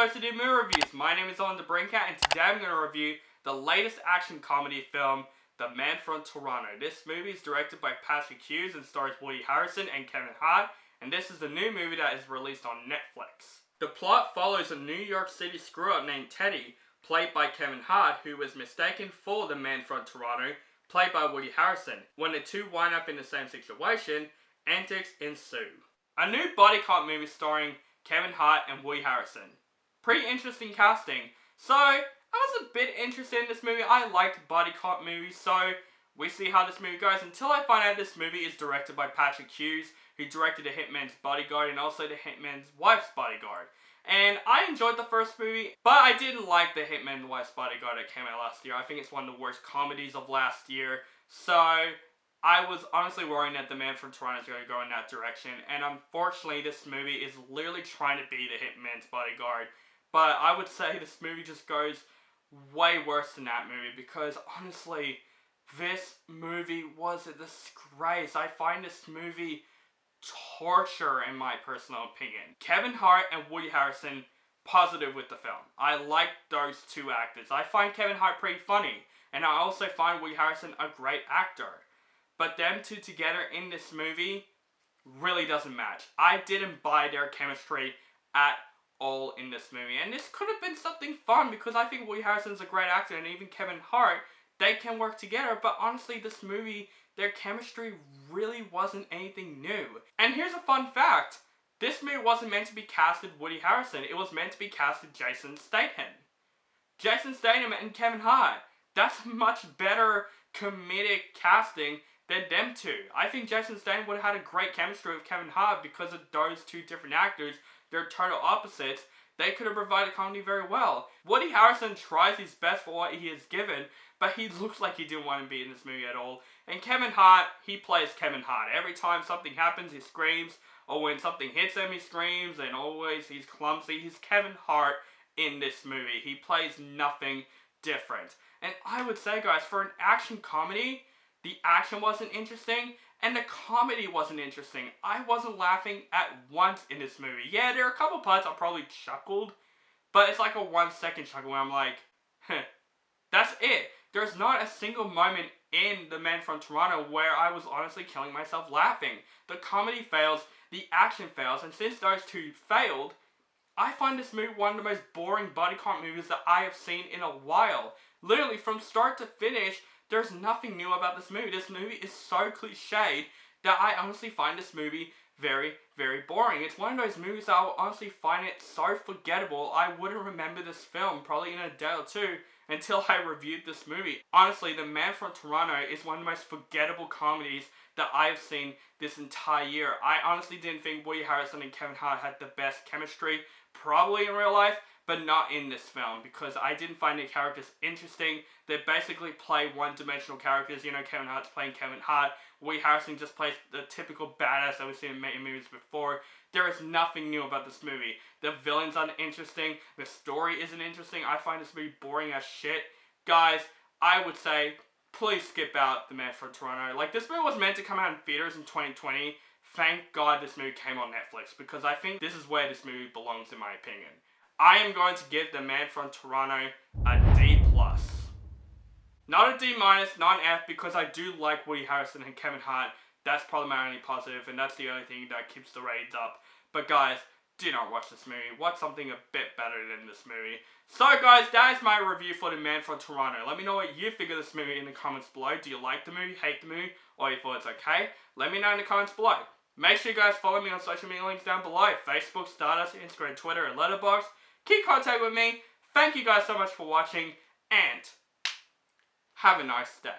guys to do movie reviews. My name is Owen the Brain Cat, and today I'm going to review the latest action comedy film, The Man from Toronto. This movie is directed by Hughes and stars Woody Harrelson and Kevin Hart, and this is the new movie that is released on Netflix. The plot follows a New York City screw-up named Teddy, played by Kevin Hart, who was mistaken for the Man from Toronto, played by Woody Harrelson. When the two wind up in the same situation, antics ensue. A new body cop movie starring Kevin Hart and Woody Harrelson. Pretty interesting casting. So, I was a bit interested in this movie. I liked body cop movies, so we see how this movie goes. Until I find out this movie is directed by Hughes, who directed The Hitman's Bodyguard and also The Hitman's Wife's Bodyguard. And I enjoyed the first movie, but I didn't like The Hitman's Wife's Bodyguard that came out last year. I think it's one of the worst comedies of last year. So, I was honestly worrying that The Man from Toronto is going to go in that direction. And unfortunately, this movie is literally trying to be The Hitman's Bodyguard. But I would say this movie just goes way worse than that movie, because honestly, this movie was a disgrace. I find this movie torture in my personal opinion. Kevin Hart and Woody Harrelson, positive with the film. I like those two actors. I find Kevin Hart pretty funny, and I also find Woody Harrelson a great actor. But them two together in this movie really doesn't match. I didn't buy their chemistry at all in this movie. And this could have been something fun, because I think Woody Harrelson's a great actor, and even Kevin Hart, they can work together. But honestly, this movie, their chemistry really wasn't anything new. And here's a fun fact. This movie wasn't meant to be casted Woody Harrelson. It was meant to be casted Jason Statham. Jason Statham and Kevin Hart. That's much better comedic casting than them two. I think Jason Statham would have had a great chemistry with Kevin Hart because of those two different actors. They're total opposites. They could have provided comedy very well. Woody Harrelson tries his best for what he is given, but he looks like he didn't want to be in this movie at all. And Kevin Hart, he plays Kevin Hart. Every time something happens, he screams. Or when something hits him, he screams. And always, he's clumsy. He's Kevin Hart in this movie. He plays nothing different. And I would say, guys, for an action comedy, the action wasn't interesting, and the comedy wasn't interesting. I wasn't laughing at once in this movie. Yeah, there are a couple parts I probably chuckled, but it's like a 1 second chuckle where I'm like, that's it. There's not a single moment in The Man from Toronto where I was honestly killing myself laughing. The comedy fails, the action fails, and since those two failed, I find this movie one of the most boring body cop movies that I have seen in a while. Literally, from start to finish, there's nothing new about this movie. This movie is so cliched that I honestly find this movie very, very boring. It's one of those movies that I will honestly find it so forgettable. I wouldn't remember this film probably in a day or two until I reviewed this movie. Honestly, The Man from Toronto is one of the most forgettable comedies that I have seen this entire year. I honestly didn't think Woody Harrelson and Kevin Hart had the best chemistry, probably in real life, but not in this film, because I didn't find the characters interesting. They basically play one-dimensional characters. You know, Kevin Hart's playing Kevin Hart. Woody Harrelson just plays the typical badass that we've seen in many movies before. There is nothing new about this movie. The villains aren't interesting. The story isn't interesting. I find this movie boring as shit. Guys, I would say, please skip out The Man from Toronto. Like, this movie was meant to come out in theaters in 2020. Thank God this movie came on Netflix, because I think this is where this movie belongs, in my opinion. I am going to give The Man from Toronto a D+. Not a D-, not an F, because I do like Woody Harrelson and Kevin Hart. That's probably my only positive, and that's the only thing that keeps the ratings up. But guys, do not watch this movie. Watch something a bit better than this movie. So guys, that is my review for The Man from Toronto. Let me know what you think of this movie in the comments below. Do you like the movie, hate the movie, or you thought it's okay? Let me know in the comments below. Make sure you guys follow me on social media links down below. Facebook, Stardust, Instagram, Twitter, and Letterboxd. Keep contact with me. Thank you guys so much for watching, and have a nice day.